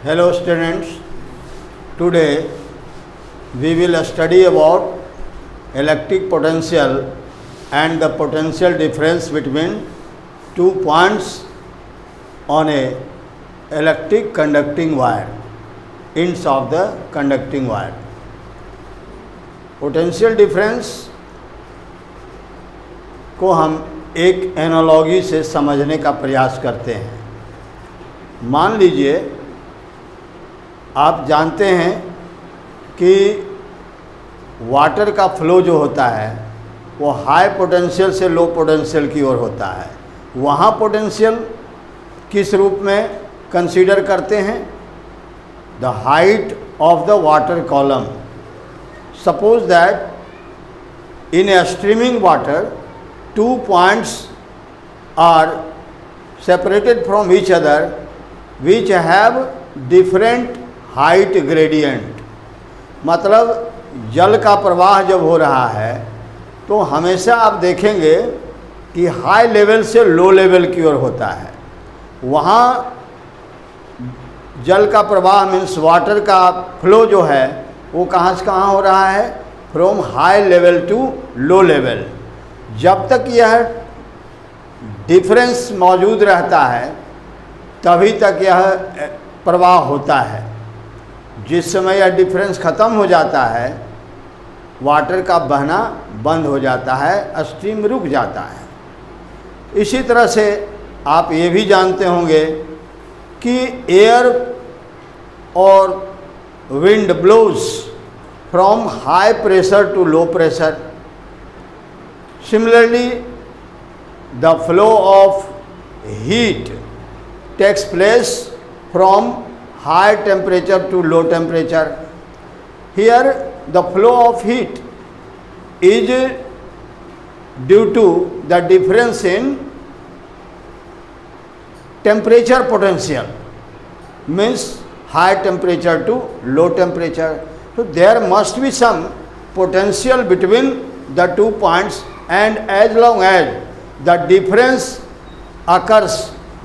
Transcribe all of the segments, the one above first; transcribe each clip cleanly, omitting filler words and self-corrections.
Hello students, today we will study about electric potential and the potential difference between 2 points on a electric conducting wire, ends of the conducting wire. Potential difference को हम एक analogy से समझने का प्रयास करते हैं। मान लीजिए आप जानते हैं कि वाटर का फ्लो जो होता है वो हाई पोटेंशियल से लो पोटेंशियल की ओर होता है। वहाँ पोटेंशियल किस रूप में कंसीडर करते हैं? The height of the water column. Suppose that in a streaming water, 2 points are separated from each other which have different height gradient। मतलब जल का प्रवाह जब हो रहा है तो हमेशा आप देखेंगे कि हाई लेवल से लो लेवल की ओर होता है। वहाँ जल का प्रवाह मीन्स वाटर का फ्लो जो है वो कहाँ से कहाँ हो रहा है? From high level to low level. जब तक यह डिफरेंस मौजूद रहता है तभी तक यह प्रवाह होता है। जिस समय यह डिफरेंस ख़त्म हो जाता है वाटर का बहना बंद हो जाता है, स्ट्रीम रुक जाता है। इसी तरह से आप ये भी जानते होंगे कि एयर और wind blows from high pressure to low pressure. Similarly, the flow of heat takes place from high temperature to low temperature. Here the flow of heat is due to the difference in temperature potential, means high temperature to low temperature. So there must be some potential between the 2 points, and as long as the difference occurs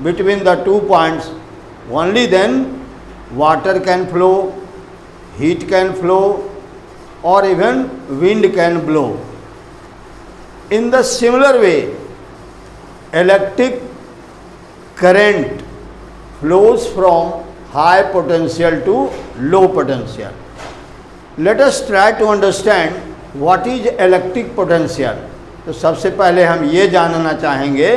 between the 2 points, only then water can flow, heat can flow, or even wind can blow. In the similar way, electric current flows from high potential to low potential. Let us try to understand what is electric potential. तो सबसे पहले हम ये जानना चाहेंगे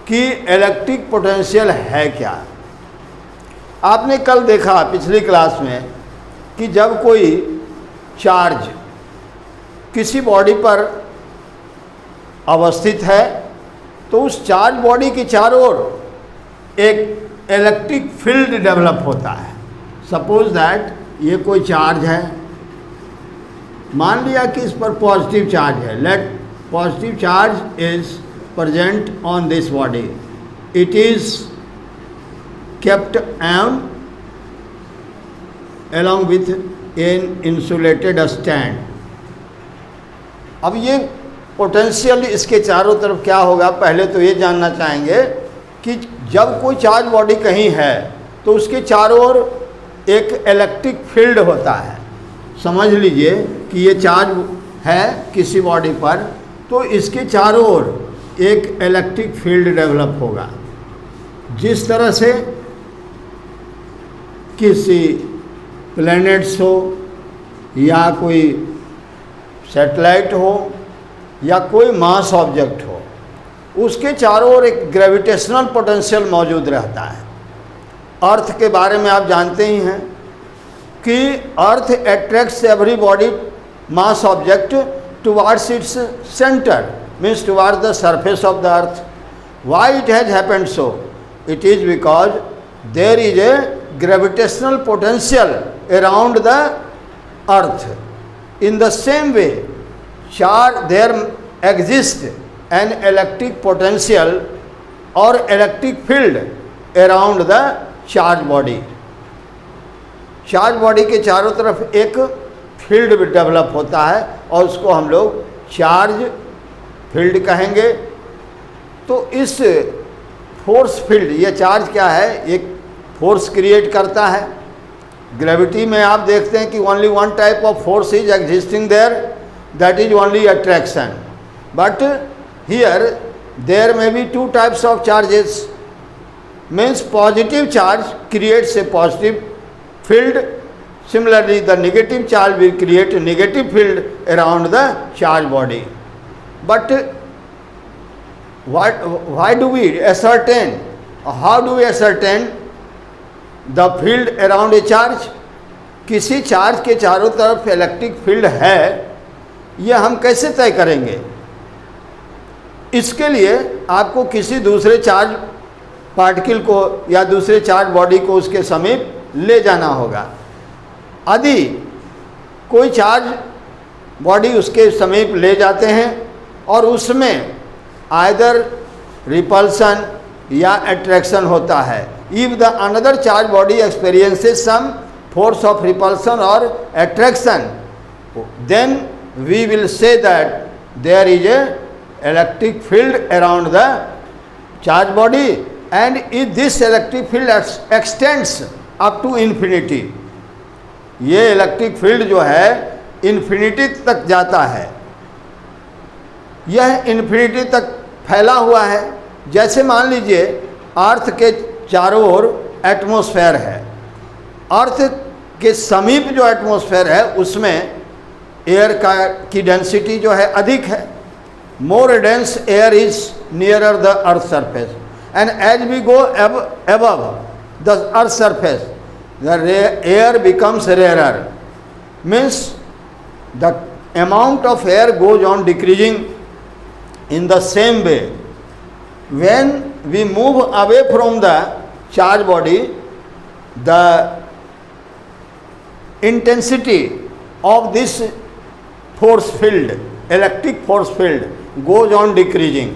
कि electric potential है क्या। आपने कल देखा पिछली क्लास में कि जब कोई चार्ज किसी बॉडी पर अवस्थित है तो उस चार्ज बॉडी के चारों ओर एक इलेक्ट्रिक फील्ड डेवलप होता है। सपोज दैट ये कोई चार्ज है, मान लिया कि इस पर पॉजिटिव चार्ज है। Let positive charge is present on this body, it is kept on along with an insulated stand। अब ये पोटेंशियल इसके चारों तरफ क्या होगा, पहले तो ये जानना चाहेंगे कि जब कोई चार्ज बॉडी कहीं है तो उसके चारों ओर एक इलेक्ट्रिक फील्ड होता है। समझ लीजिए कि ये चार्ज है किसी बॉडी पर तो इसके चारों ओर एक इलेक्ट्रिक फील्ड डेवलप होगा। जिस तरह से किसी प्लैनेट्स हो या कोई सैटेलाइट हो या कोई मास ऑब्जेक्ट हो, उसके चारों ओर एक ग्रेविटेशनल पोटेंशियल मौजूद रहता है। अर्थ के बारे में आप जानते ही हैं कि earth attracts every body mass object towards its centre, means towards the surface of the earth. Why it has happened so? It is because there is a gravitational potential around the earth. In the same way there exist an electric potential or electric field around the charge body। Charge body के चारों तरफ एक field develop होता है और उसको हम लोग चार्ज फील्ड कहेंगे। तो इस फोर्स फील्ड, ये चार्ज क्या है, एक फोर्स क्रिएट करता है ग्रेविटी में आप देखते हैं कि only one type of force is existing there, that is only attraction. But here there may be two types of charges. Means positive charge creates a positive field. Similarly, the negative charge will create a negative field around the charge body. But why do we ascertain, how do we ascertain the field around a charge? किसी charge के चारों तरफ electric field है, यह हम कैसे तय करेंगे? इसके लिए आपको किसी दूसरे चार्ज पार्टिकल को या दूसरे चार्ज बॉडी को उसके समीप ले जाना होगा. यदि कोई चार्ज बॉडी उसके समीप ले जाते हैं और उसमें आइदर रिपल्सन या अट्रैक्शन होता है, if the another charge body experiences some force of repulsion और attraction, then we will say that there is a electric field around the charge body and if this electric field extends up to infinity. ये electric field जो है infinity तक जाता है. यह infinity तक फैला हुआ है. जैसे मान लीजिए अर्थ के चारों ओर एटमॉस्फेयर है. अर्थ के समीप जो एटमॉस्फेयर है उसमें एयर की डेंसिटी जो है अधिक है. More dense air is nearer the earth surface and as we go above the earth surface, the air becomes rarer. Means the amount of air goes on decreasing. In the same way, when we move away from the charge body, the intensity of this force field, electric force field, goes on decreasing.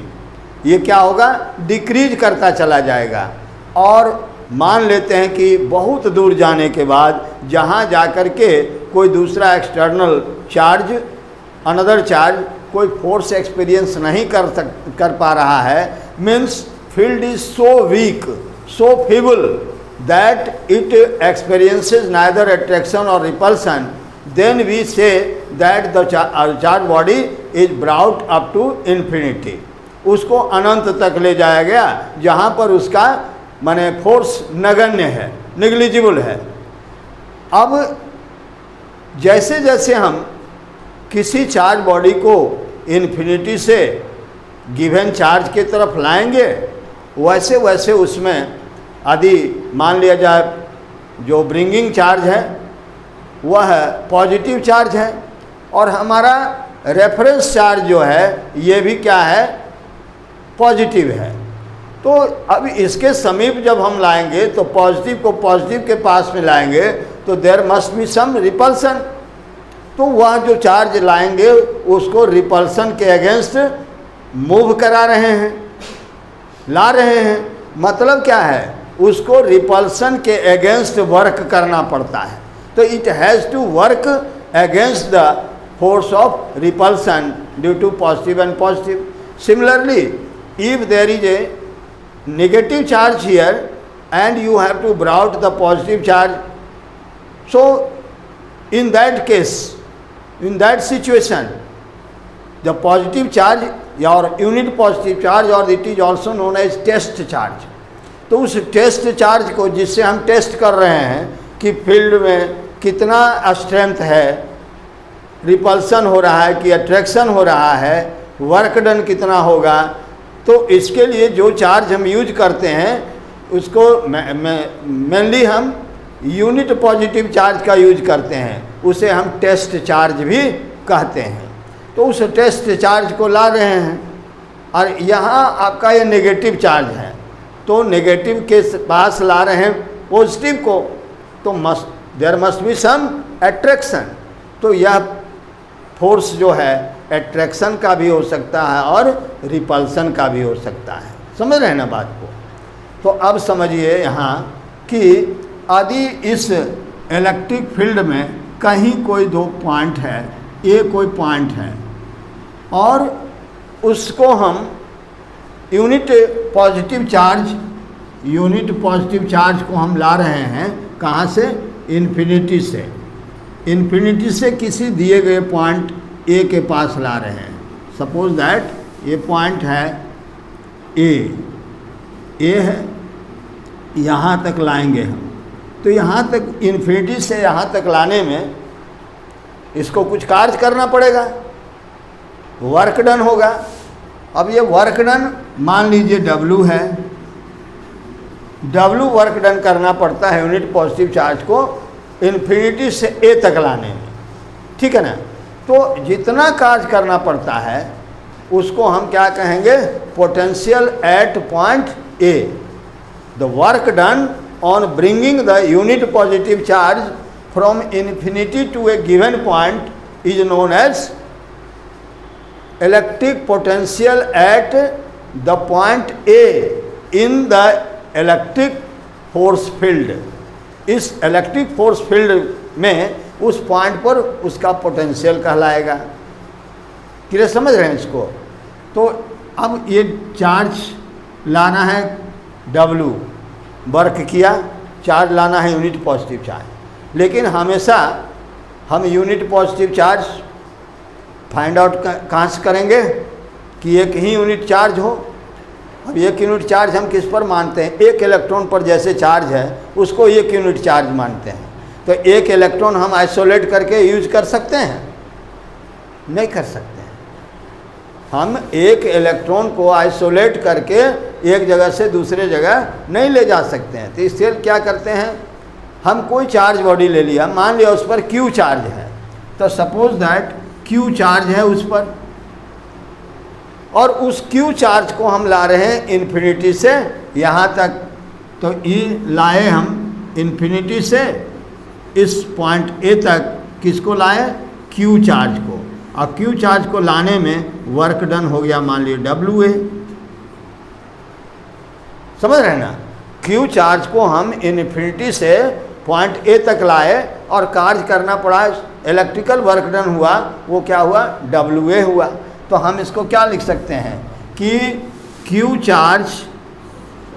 ये क्या होगा? Decrease करता चला जाएगा. और मान लेते हैं कि बहुत दूर जाने के बाद जहाँ जाकर के कोई दूसरा एक्सटर्नल चार्ज, अनदर चार्ज कोई फोर्स एक्सपीरियंस नहीं कर पा रहा है, means field is so weak, so feeble that it experiences neither attraction और repulsion, then we say that the charge body is brought up to infinity. उसको अनंत तक ले जाया गया जहाँ पर उसका माने फोर्स नगण्य है, निग्लिजिबल है. अब जैसे जैसे हम किसी चार्ज बॉडी को इन्फिनिटी से गिवन चार्ज की तरफ लाएंगे, वैसे वैसे उसमें यदि मान लिया जाए जो ब्रिंगिंग चार्ज है वह पॉजिटिव चार्ज है और हमारा रेफरेंस चार्ज जो है ये भी क्या है? पॉजिटिव है. तो अब इसके समीप जब हम लाएंगे तो पॉजिटिव को पॉजिटिव के पास में लाएंगे तो there must be some repulsion. तो वह जो चार्ज लाएंगे उसको रिपल्सन के अगेंस्ट मूव करा रहे हैं, ला रहे हैं. मतलब क्या है? उसको रिपल्सन के अगेंस्ट वर्क करना पड़ता है. तो it has to work against the force of repulsion due to positive and positive. Similarly if there is a negative charge here and you have to brought the positive charge, so in that case, in that situation, the positive charge or unit positive charge, or it is also known as test charge. तो उस test charge को जिससे हम test कर रहे हैं कि field में कितना स्ट्रेंथ है, रिपल्सन हो रहा है कि अट्रैक्शन हो रहा है, वर्क डन कितना होगा, तो इसके लिए जो चार्ज हम यूज करते हैं उसको मेनली हम यूनिट पॉजिटिव चार्ज का यूज करते हैं, उसे हम टेस्ट चार्ज भी कहते हैं. तो उस टेस्ट चार्ज को ला रहे हैं और यहाँ आपका ये नेगेटिव चार्ज है, तो नेगेटिव के पास ला रहे हैं पॉजिटिव को, तो there must be some attraction. तो यह फोर्स जो है अट्रैक्शन का भी हो सकता है और रिपल्सन का भी हो सकता है. समझ रहे हैं ना बात को? तो अब समझिए यहाँ कि यदि इस इलेक्ट्रिक फील्ड में कहीं कोई दो पॉइंट है, ये कोई पॉइंट है और उसको हम यूनिट पॉजिटिव चार्ज को हम ला रहे हैं, कहाँ से? इन्फिनिटी से किसी दिए गए पॉइंट ए के पास ला रहे हैं। सपोज दैट ये पॉइंट है ए है, यहाँ तक लाएंगे हम। तो यहाँ तक इन्फिनिटी से यहाँ तक लाने में इसको कुछ कार्य करना पड़ेगा, वर्क डन होगा। अब ये वर्क डन मान लीजिए W है, W वर्क डन करना पड़ता है यूनिट पॉजिटिव चार्ज को इन्फिनिटी से ए तक लाने में, ठीक है ना। तो जितना कार्य करना पड़ता है उसको हम क्या कहेंगे, potential at point A. The work done on bringing the unit positive charge from infinity to a given point is known as electric potential at the point A in the electric force field. इस electric force field में उस point पर उसका potential कहलाएगा। Clear समझ रहे हैं इसको। तो अब ये चार्ज लाना है W, वर्क किया, चार्ज लाना है यूनिट पॉजिटिव चार्ज। लेकिन हमेशा हम unit positive charge find out कहाँ से करेंगे कि एक ही यूनिट चार्ज हो। अब एक यूनिट चार्ज हम किस पर मानते हैं, एक इलेक्ट्रॉन पर जैसे चार्ज है उसको एक यूनिट चार्ज मानते हैं। तो एक इलेक्ट्रॉन हम आइसोलेट करके यूज कर सकते हैं, नहीं कर सकते हैं। हम एक इलेक्ट्रॉन को आइसोलेट करके एक जगह से दूसरे जगह नहीं ले जा सकते हैं। तो इससे क्या करते हैं, हम कोई चार्ज बॉडी ले लिया, मान लिया उस पर Q चार्ज है, तो सपोज दैट Q चार्ज है उस पर, और उस Q चार्ज को हम ला रहे हैं इन्फिनिटी से यहाँ तक। तो ये लाए हम इन्फिनिटी से इस पॉइंट ए तक, किसको लाए, Q चार्ज को। और Q चार्ज को लाने में वर्क डन हो गया मान लीजिए WA। समझ रहे हैं ना। Q चार्ज को हम इन्फिनिटी से पॉइंट ए तक लाए और कार्य करना पड़ा, इलेक्ट्रिकल वर्क डन हुआ, वो क्या हुआ, WA हुआ। तो हम इसको क्या लिख सकते हैं कि Q चार्ज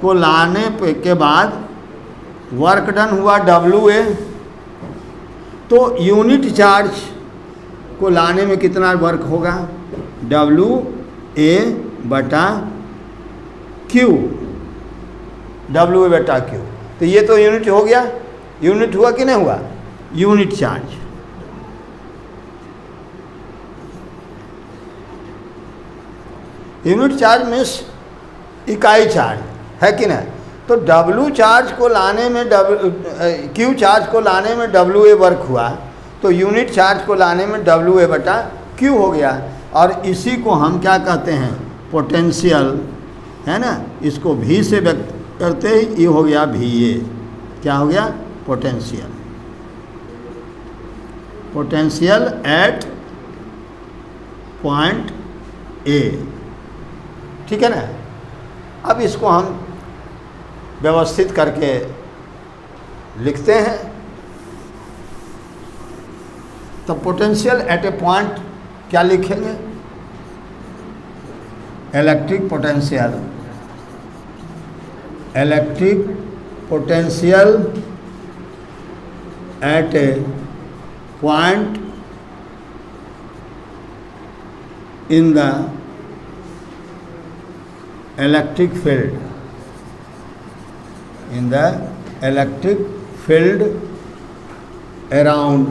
को लाने के बाद वर्क डन हुआ WA। तो यूनिट चार्ज को लाने में कितना वर्क होगा, WA बटा Q, WA बटा Q। तो ये तो यूनिट हो गया, यूनिट हुआ कि नहीं हुआ, unit charge. Unit charge means इकाई चार्ज है कि नहीं। तो W चार्ज को लाने में Q चार्ज को लाने में WA वर्क हुआ, तो यूनिट चार्ज को लाने में WA बटा Q हो गया। और इसी को हम क्या कहते हैं, पोटेंशियल, है ना। इसको V से व्यक्त करते ही ये हो गया VA। क्या हो गया, potential. Potential at point A, ठीक है ना। अब इसको हम व्यवस्थित करके लिखते हैं। तो पोटेंशियल एट ए पॉइंट क्या लिखेंगे, electric potential, electric potential eight A point in the electric field, in the electric field around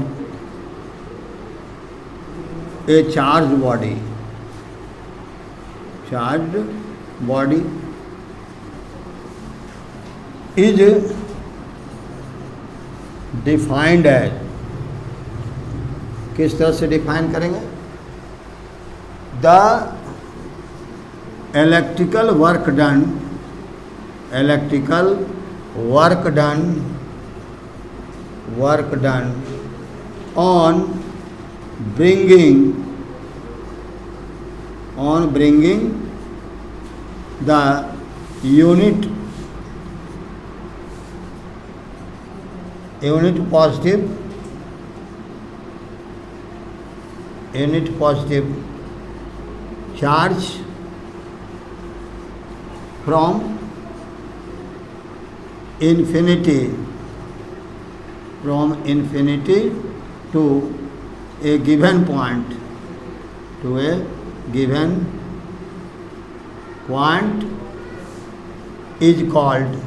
a charged body, charged body is defined as, किस तरह से डिफाइन करेंगे, the electrical work done, electrical work done, work done on bringing, on bringing the unit, unit positive, unit positive charge from infinity from infinity to a given point, to a given point is called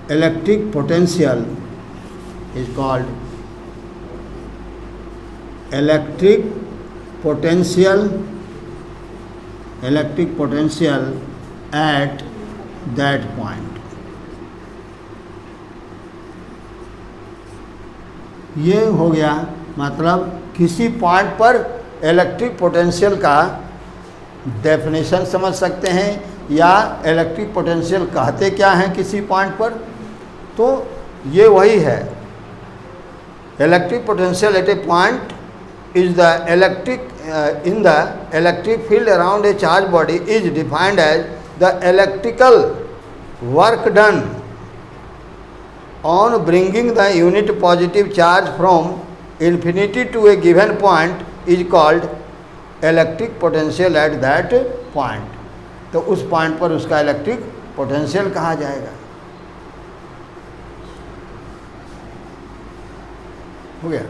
electric potential, is called electric potential at that point. ये हो गया, मतलब किसी point पर electric potential का definition समझ सकते हैं, या इलेक्ट्रिक पोटेंशियल कहते क्या हैं किसी पॉइंट पर। तो ये वही है, electric potential eight A point is the electric in the electric field around a charged body is defined as the electrical work done on bringing the unit positive charge from infinity to a given point is called electric potential at that point. तो उस point पर उसका electric potential कहा जाएगा। हो गया।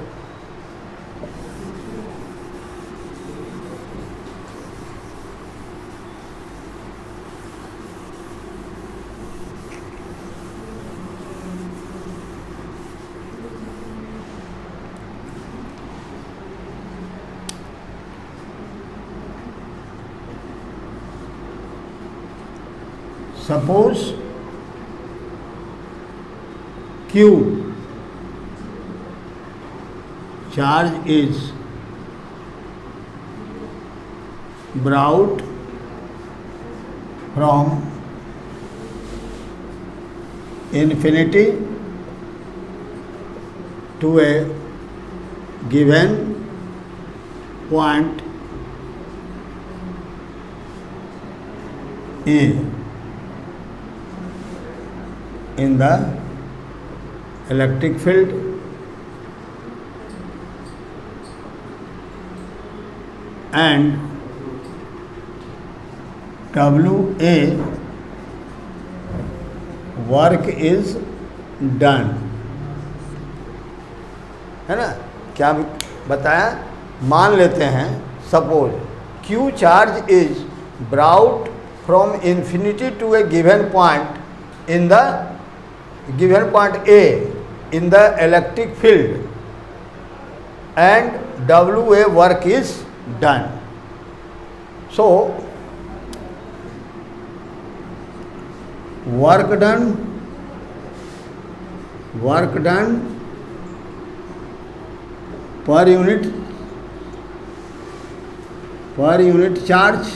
Suppose Q charge is brought from infinity to a given point A in the electric field and WA work is done, है ना। क्या बताया, मान लेते हैं suppose Q charge is brought from infinity to a given point in the given point A in the electric field and WA work is done. So work done per unit charge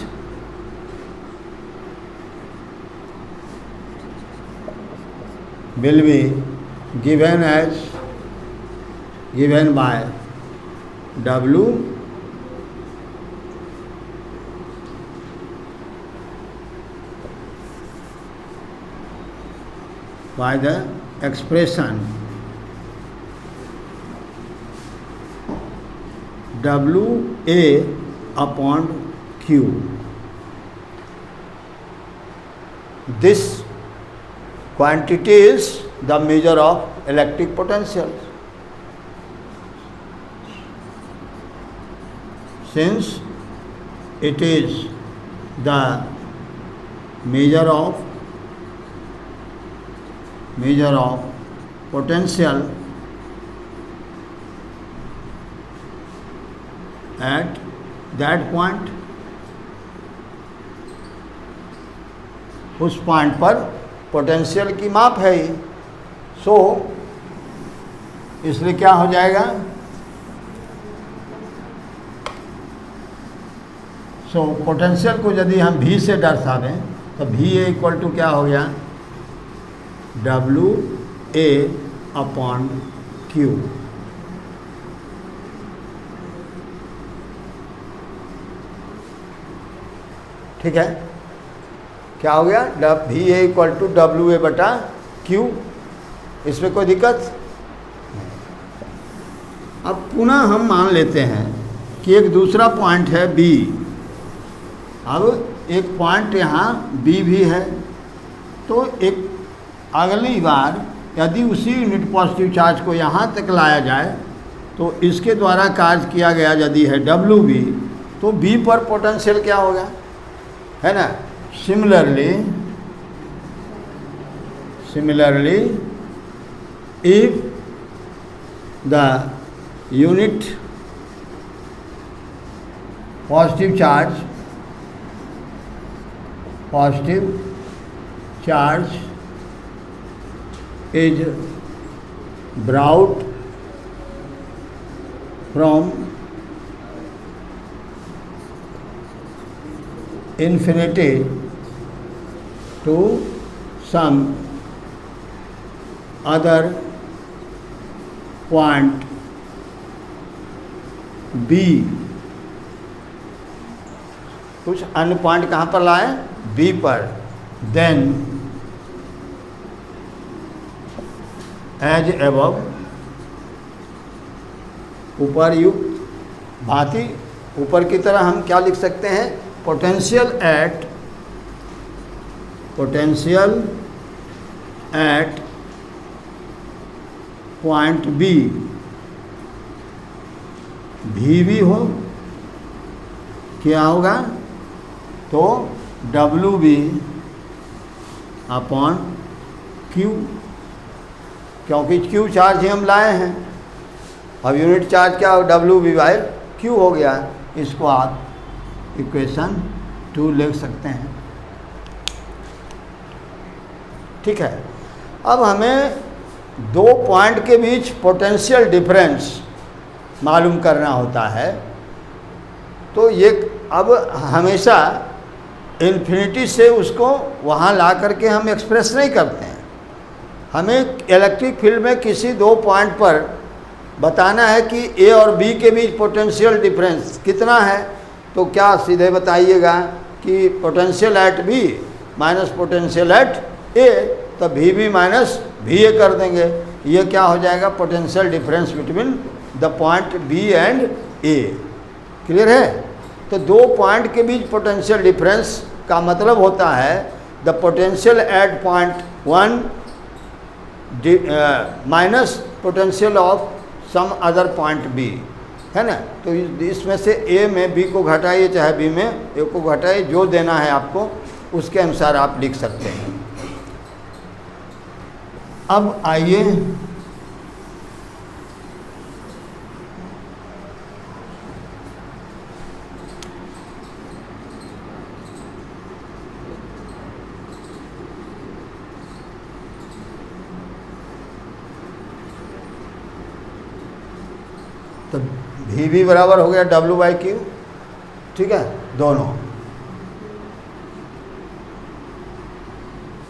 will be given by W by the expression WA upon Q. This quantity is the measure of electric potential. Since it is the measure of potential at that point, उस point पर potential की माप है ये। सो इसलिए क्या हो जाएगा, सो पोटेंशियल को यदि हम V से दर्शा दें तो VA इक्वल टू क्या हो गया, WA अपॉन Q। ठीक है, क्या हो गया, VA इक्वल टू WA बटा Q। इसमें कोई दिक्कत। अब पुनः हम मान लेते हैं कि एक दूसरा पॉइंट है B। अब एक पॉइंट यहाँ B भी है, तो एक अगली बार यदि उसी यूनिट पॉजिटिव चार्ज को यहाँ तक लाया जाए तो इसके द्वारा कार्य किया गया यदि है WB, तो B पर पोटेंशियल क्या होगा, है ना। Similarly if the unit positive charge is brought from infinity to some other point B, कुछ अन्य पॉइंट कहाँ पर लाए, B पर, देन एज एबव, उपर्युक्त भांति, ऊपर की तरह हम क्या लिख सकते हैं, पोटेंशियल एट पॉइंट B भी हो, क्या होगा, तो WB अपॉन Q, क्योंकि Q चार्ज ही हम लाए हैं। अब यूनिट चार्ज क्या हो, WB बाय Q हो गया। इसको आप इक्वेशन 2 लिख सकते हैं। ठीक है। अब हमें दो पॉइंट के बीच पोटेंशियल डिफरेंस मालूम करना होता है। तो ये अब हमेशा इन्फिनिटी से उसको वहाँ ला करके हम एक्सप्रेस नहीं करते हैं। हमें इलेक्ट्रिक फील्ड में किसी दो पॉइंट पर बताना है कि A और B के बीच पोटेंशियल डिफरेंस कितना है, तो क्या सीधे बताइएगा कि potential at B minus potential at A, तो VB माइनस VA कर देंगे। ये क्या हो जाएगा, potential difference between the point B and A। Clear है। तो दो पॉइंट के बीच पोटेंशियल डिफरेंस का मतलब होता है the potential at point 1 minus potential of some other point B, है ना। तो इसमें से A में B को घटाइए, चाहे B में A को घटाइए, जो देना है आपको उसके अनुसार आप लिख सकते हैं। अब आइए तो VB बराबर हो गया W/Q, ठीक है, दोनों।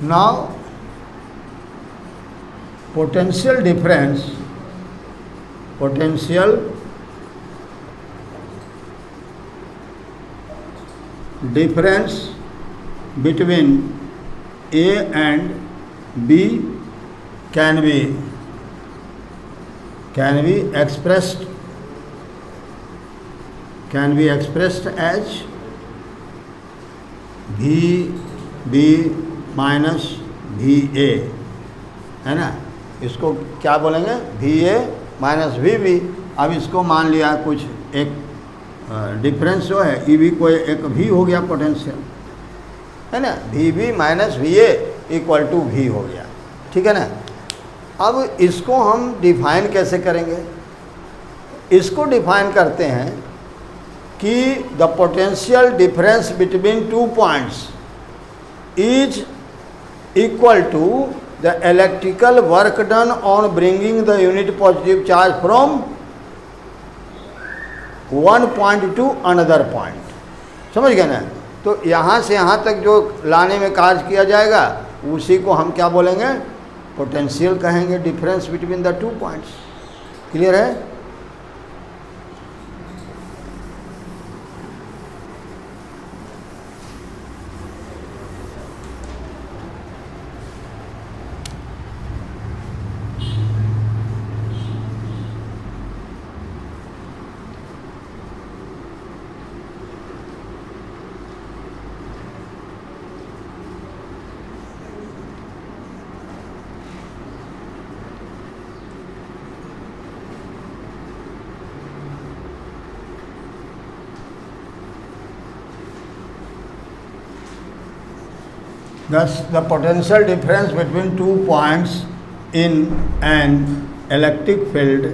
Now potential difference between A and B can be expressed as VB minus VA, है ना। इसको क्या बोलेंगे, VA माइनस VB। अब इसको मान लिया कुछ एक डिफरेंस जो है EB को एक V हो गया पोटेंशियल, है ना। VB minus VA equal to V हो गया, ठीक है ना। अब इसको हम डिफाइन कैसे करेंगे, इसको डिफाइन करते हैं कि the potential difference between two points is equal to the electrical work done on bringing the unit positive charge from one point to another point. समझ गए ना। तो यहाँ से यहाँ तक जो लाने में कार्य किया जाएगा उसी को हम क्या बोलेंगे, पोटेंशियल कहेंगे, difference between the two points. Clear है। Thus, the potential difference between 2 points in an electric field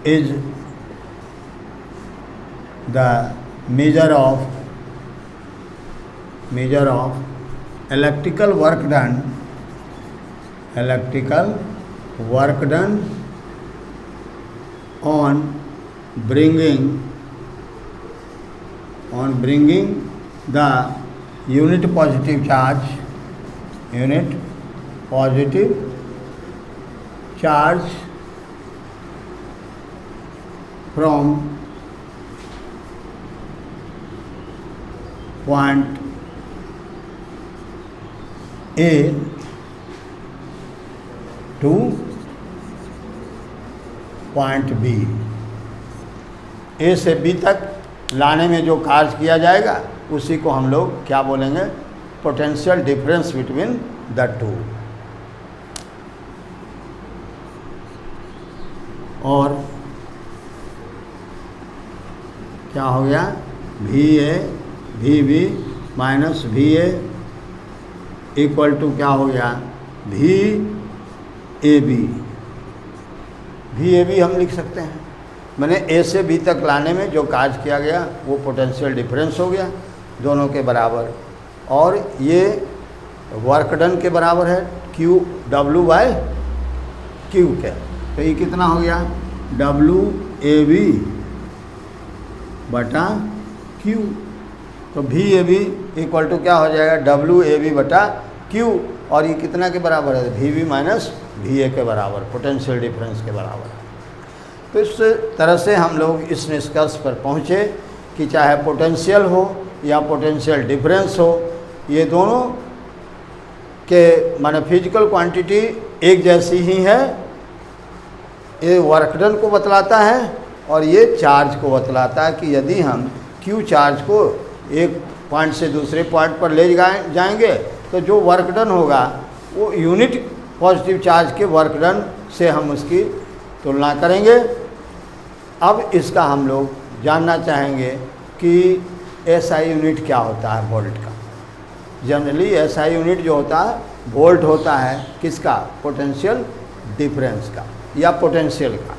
is the measure of electrical work done on bringing the unit positive charge from point A to point B. A से B तक लाने में जो कार्य किया जाएगा उसी को हम लोग क्या बोलेंगे? Potential difference between the two. और क्या हो गया? V A V B minus V A equal to क्या हो गया? V A B. V A B हम लिख सकते हैं, मैंने ए से बी तक लाने में जो कार्य किया गया वो पोटेंशियल डिफरेंस हो गया दोनों के बराबर। और ये वर्क डन के बराबर है क्यू डब्ल्यू बाय क्यू के। तो ये कितना हो गया? डब्ल्यू ए बी बटा क्यू। तो V A B equal to क्या हो जाएगा? डब्ल्यू ए बी बटा क्यू। और ये कितना के बराबर है? V B minus V A के बराबर, पोटेंशियल डिफरेंस के बराबर है। तो इस तरह से हम लोग इस निष्कर्ष पर पहुँचे कि चाहे पोटेंशियल हो या पोटेंशियल डिफरेंस हो, ये दोनों के माने फिजिकल क्वांटिटी एक जैसी ही है। ये वर्क डन को बतलाता है और ये चार्ज को बतलाता है कि यदि हम क्यू चार्ज को एक पॉइंट से दूसरे पॉइंट पर ले जाएंगे तो जो वर्क डन होगा वो यूनिट पॉजिटिव चार्ज के वर्क डन से हम उसकी तुलना करेंगे। अब इसका हम लोग जानना चाहेंगे कि एसआई यूनिट क्या होता है वोल्ट का। जनरली एसआई यूनिट जो होता है वोल्ट होता है किसका? पोटेंशियल डिफरेंस का या पोटेंशियल का।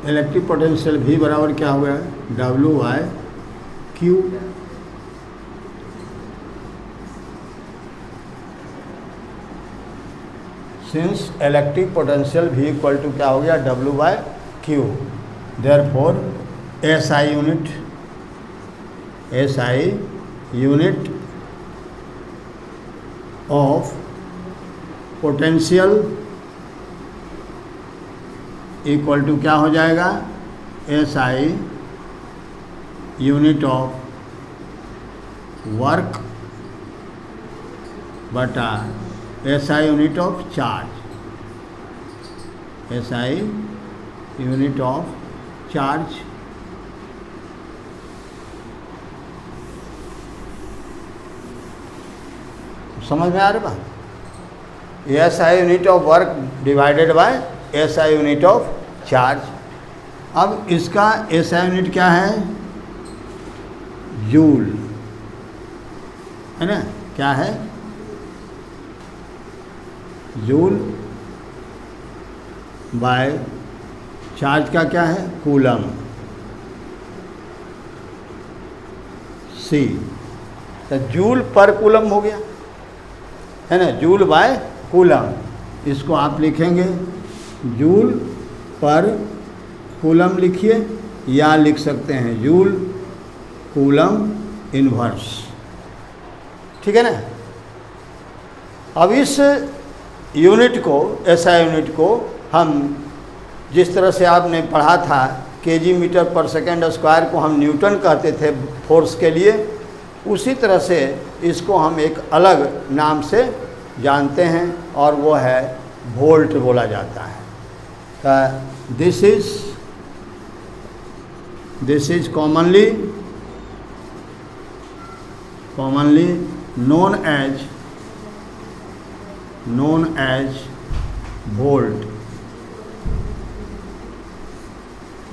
इलेक्ट्रिक पोटेंशियल V बराबर क्या हो गया? W by Q. Since electric potential V equal to क्या हो गया? W by Q, therefore SI unit of potential equal to क्या हो जाएगा? एसआई यूनिट ऑफ वर्क बटा SI unit of charge, SI unit of charge. समझ में आ रहा बात? SI unit of work divided by SI unit of charge. अब इसका एसआई यूनिट क्या है? जूल है ना? क्या है? जूल बाय चार्ज का क्या है? Coulomb C. तो जूल पर कूलम हो गया है ना? Joule by coulomb. इसको आप लिखेंगे जूल पर कूलम लिखिए या लिख सकते हैं जूल कूलम इन्वर्स। ठीक है ना? अब इस यूनिट को, एसआई यूनिट को हम जिस तरह से आपने पढ़ा था केजी मीटर पर सेकेंड स्क्वायर को हम न्यूटन कहते थे फोर्स के लिए, उसी तरह से इसको हम एक अलग नाम से जानते हैं और वो है वोल्ट बोला जाता है। This is commonly known as volt,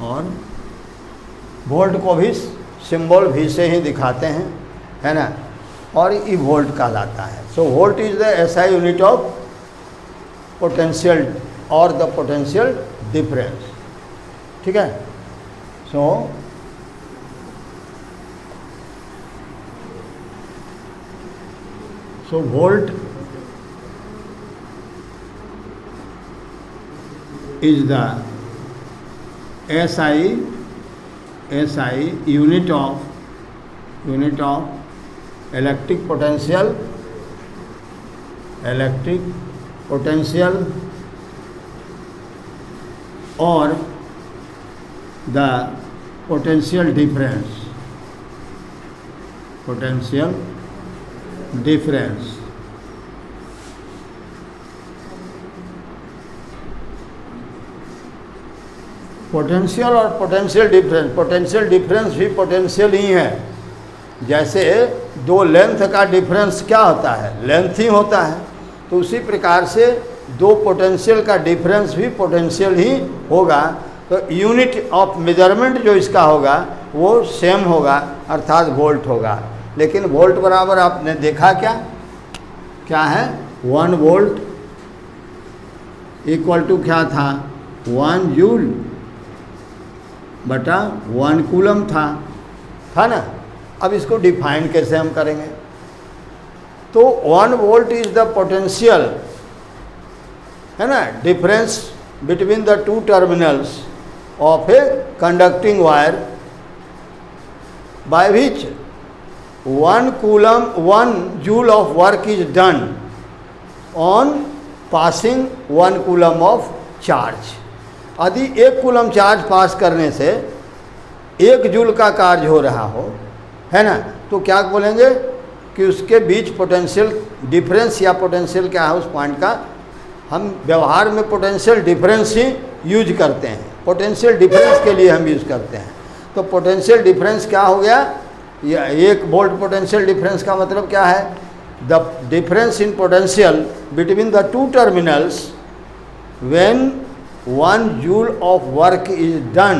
और वोल्ट को भी सिंबल भी से ही दिखाते हैं, है ना, और ये वोल्ट कहलाता है। So volt is the SI unit of potential और द पोटेंशियल डिफरेंस। ठीक है। So volt is the SI unit of electric potential or the potential difference potential और पोटेंशियल डिफरेंस भी पोटेंशियल ही है। जैसे दो लेंथ का डिफरेंस क्या होता है, लेंथ ही होता है, तो उसी प्रकार से दो पोटेंशियल का डिफरेंस भी पोटेंशियल ही होगा। तो यूनिट ऑफ मेजरमेंट जो इसका होगा वो सेम होगा, अर्थात वोल्ट होगा। लेकिन वोल्ट बराबर आपने देखा क्या है, 1 वोल्ट इक्वल टू क्या था, 1 जूल बटा 1 कूलम था ना। अब इसको डिफाइन कैसे हम करेंगे, तो 1 वोल्ट इज द पोटेंशियल, है ना, difference between the two terminals of a conducting wire by which 1 joule of work is done on passing 1 coulomb of charge. यदि 1 कूलम चार्ज पास करने से 1 जूल का कार्य हो रहा हो, है ना, तो क्या बोलेंगे कि उसके बीच पोटेंशियल डिफरेंस या पोटेंशियल क्या है उस पॉइंट का, हम व्यवहार में पोटेंशियल डिफरेंस ही यूज करते हैं, पोटेंशियल डिफरेंस के लिए हम यूज करते हैं। तो पोटेंशियल डिफरेंस क्या हो गया, या 1 वोल्ट पोटेंशियल डिफरेंस का मतलब क्या है, the difference in potential between the two terminals when 1 joule of work is done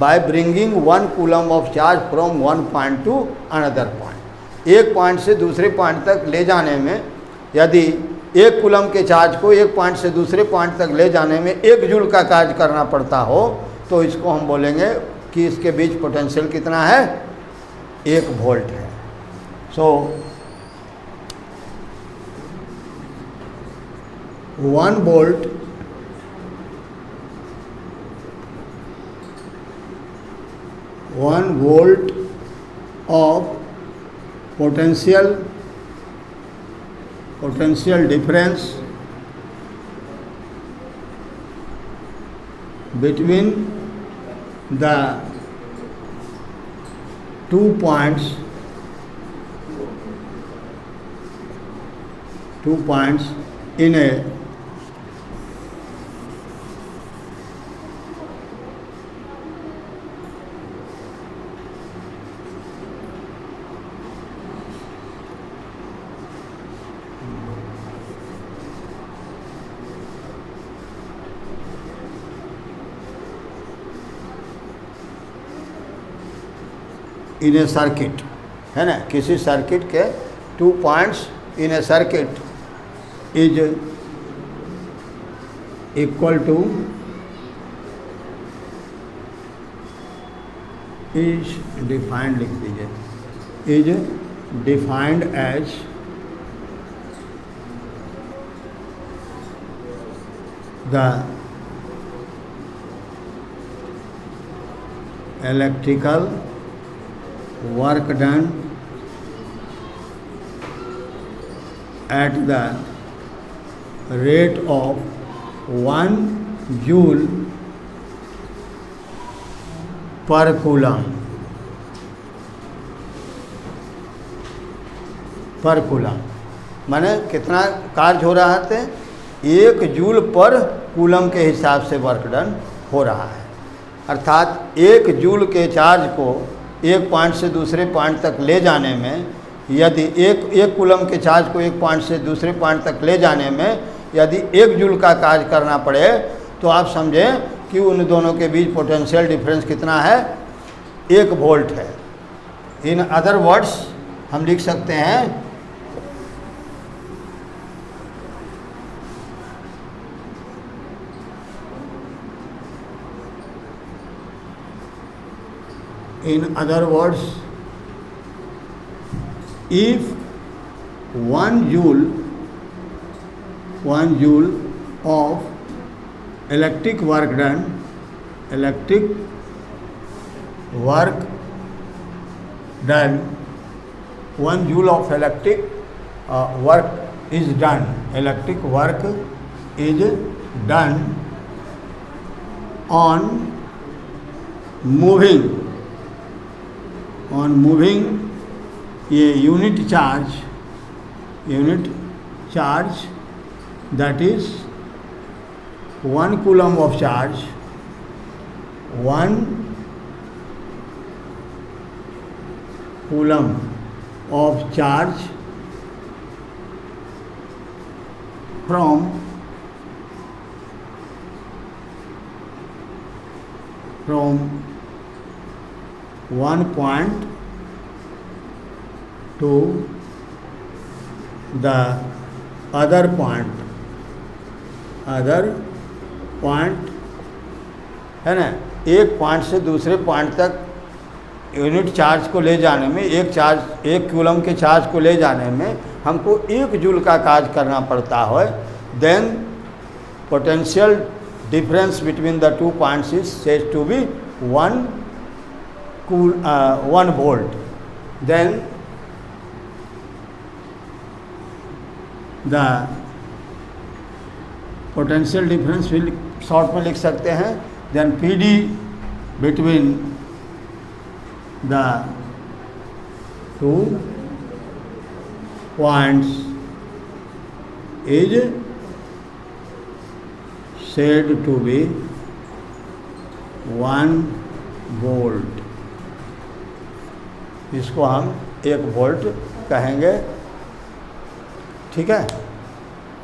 by bringing 1 coulomb of charge from one point to another point। एक पॉइंट से दूसरे पॉइंट तक ले जाने में यदि 1 कूलम के चार्ज को एक पॉइंट से दूसरे पॉइंट तक ले जाने में 1 जूल का कार्य करना पड़ता हो, तो इसको हम बोलेंगे कि इसके बीच पोटेंशियल कितना है, 1 वोल्ट है। So 1 volt of potential difference between the 2 points in a circuit, है ना, किसी सर्किट के 2 points in a circuit is equal to is defined लिख दीजिए, is defined as the electrical work done at the rate of 1 joule per coulomb माने कितना कार्य हो रहा है, 1 जूल पर कूलम के हिसाब से वर्क डन हो रहा है। अर्थात 1 जूल के चार्ज को एक पॉइंट से दूसरे पॉइंट तक ले जाने में, यदि एक कूलम के चार्ज को एक पॉइंट से दूसरे पॉइंट तक ले जाने में यदि 1 जूल का कार्य करना पड़े तो आप समझें कि उन दोनों के बीच पोटेंशियल डिफरेंस कितना है, 1 वोल्ट है। इन अदर वर्ड्स हम लिख सकते हैं in other words, if 1 joule of electric work done, 1 joule of electric work is done, electric work is done on moving ये unit charge that is 1 coulomb of charge, 1 coulomb of charge from one point to the other point है ना, एक point से दूसरे point तक unit charge को ले जाने में, एक कूलम के चार्ज को ले जाने में हमको 1 जूल का कार्य करना पड़ता है, then potential difference between the 2 points is said to be 1 volt. Then the potential difference will short में लिख सकते हैं, then PD between the 2 points is said to be 1 volt. इसको हम 1 वोल्ट कहेंगे। ठीक है।